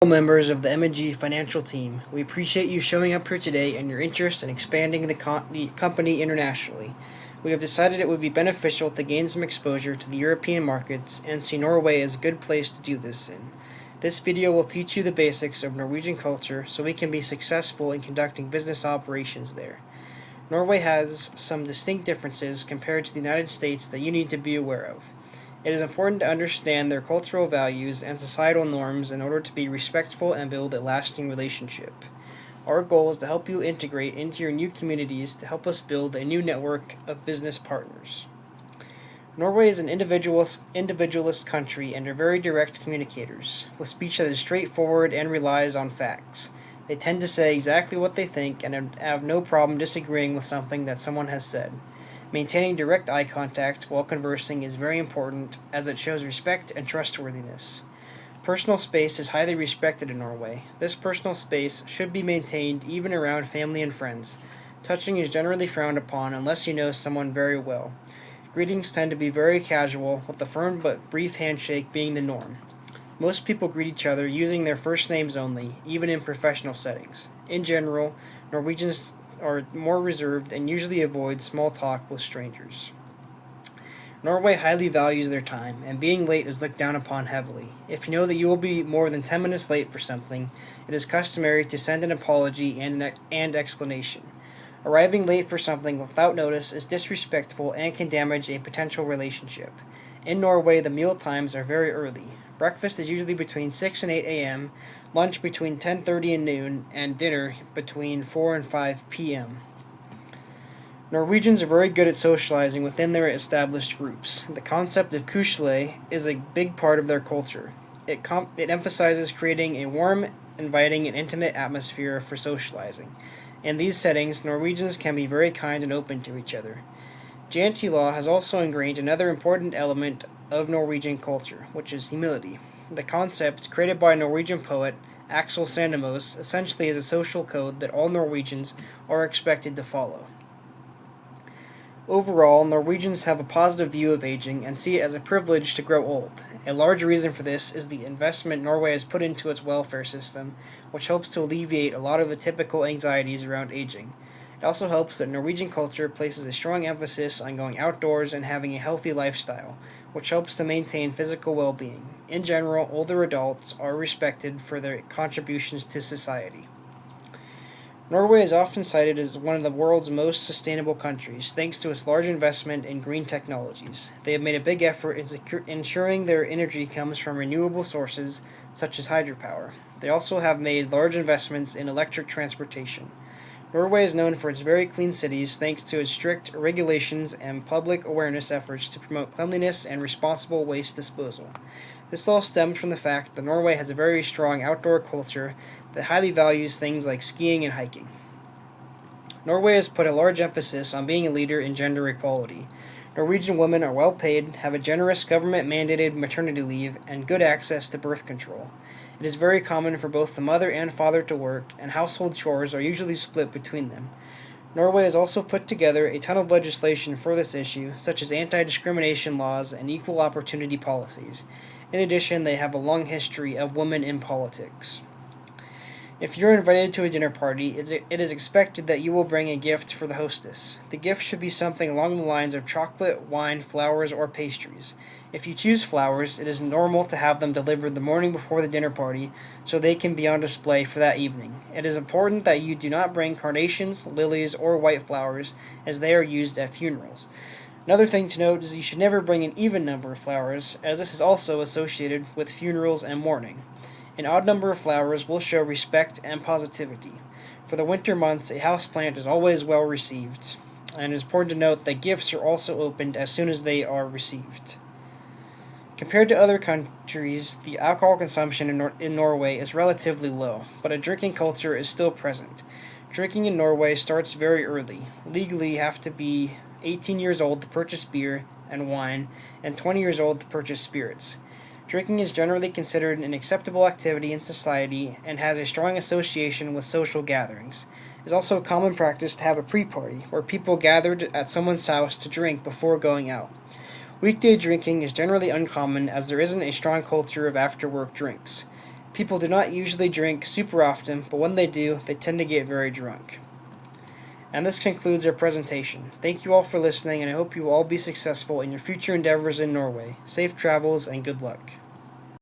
Members of the M&G financial team, we appreciate you showing up here today and your interest in expanding the company internationally. We have decided it would be beneficial to gain some exposure to the European markets and see Norway as a good place to do this in. This video will teach you the basics of Norwegian culture so we can be successful in conducting business operations there. Norway has some distinct differences compared to the United States that you need to be aware of. It is important to understand their cultural values and societal norms in order to be respectful and build a lasting relationship. Our goal is to help you integrate into your new communities to help us build a new network of business partners. Norway is an individualist country and are very direct communicators, with speech that is straightforward and relies on facts. They tend to say exactly what they think and have no problem disagreeing with something that someone has said. Maintaining direct eye contact while conversing is very important as it shows respect and trustworthiness. Personal space is highly respected in Norway. This personal space should be maintained even around family and friends. Touching is generally frowned upon unless you know someone very well. Greetings tend to be very casual, with a firm but brief handshake being the norm. Most people greet each other using their first names only, even in professional settings. In general, Norwegians are more reserved and usually avoid small talk with strangers. Norway highly values their time, and being late is looked down upon heavily. If you know that you will be more than 10 minutes late for something, it is customary to send an apology and explanation. Arriving late for something without notice is disrespectful and can damage a potential relationship. In Norway, the meal times are very early. Breakfast is usually between 6 and 8 a.m., lunch between 10:30 and noon, and dinner between 4 and 5 p.m. Norwegians are very good at socializing within their established groups. The concept of kusle is a big part of their culture. It emphasizes creating a warm, inviting, and intimate atmosphere for socializing. In these settings, Norwegians can be very kind and open to each other. Janty law has also ingrained another important element of Norwegian culture, which is humility. The concept, created by a Norwegian poet, Axel Sandemos, essentially is a social code that all Norwegians are expected to follow. Overall, Norwegians have a positive view of aging and see it as a privilege to grow old. A large reason for this is the investment Norway has put into its welfare system, which helps to alleviate a lot of the typical anxieties around aging. It also helps that Norwegian culture places a strong emphasis on going outdoors and having a healthy lifestyle, which helps to maintain physical well-being. In general, older adults are respected for their contributions to society. Norway is often cited as one of the world's most sustainable countries, thanks to its large investment in green technologies. They have made a big effort in ensuring their energy comes from renewable sources, such as hydropower. They also have made large investments in electric transportation. Norway is known for its very clean cities thanks to its strict regulations and public awareness efforts to promote cleanliness and responsible waste disposal. This all stems from the fact that Norway has a very strong outdoor culture that highly values things like skiing and hiking. Norway has put a large emphasis on being a leader in gender equality. Norwegian women are well paid, have a generous government-mandated maternity leave, and good access to birth control. It is very common for both the mother and father to work, and household chores are usually split between them. Norway has also put together a ton of legislation for this issue, such as anti-discrimination laws and equal opportunity policies. In addition, they have a long history of women in politics. If you're invited to a dinner party, it is expected that you will bring a gift for the hostess. The gift should be something along the lines of chocolate, wine, flowers, or pastries. If you choose flowers, it is normal to have them delivered the morning before the dinner party so they can be on display for that evening. It is important that you do not bring carnations, lilies, or white flowers as they are used at funerals. Another thing to note is you should never bring an even number of flowers, as this is also associated with funerals and mourning. An odd number of flowers will show respect and positivity. For the winter months, a houseplant is always well received, and it is important to note that gifts are also opened as soon as they are received. Compared to other countries, the alcohol consumption in Norway is relatively low, but a drinking culture is still present. Drinking in Norway starts very early. Legally, you have to be 18 years old to purchase beer and wine, and 20 years old to purchase spirits. Drinking is generally considered an acceptable activity in society and has a strong association with social gatherings. It is also a common practice to have a pre-party, where people gathered at someone's house to drink before going out. Weekday drinking is generally uncommon as there isn't a strong culture of after-work drinks. People do not usually drink super often, but when they do, they tend to get very drunk. And this concludes our presentation. Thank you all for listening, and I hope you will all be successful in your future endeavors in Norway. Safe travels and good luck.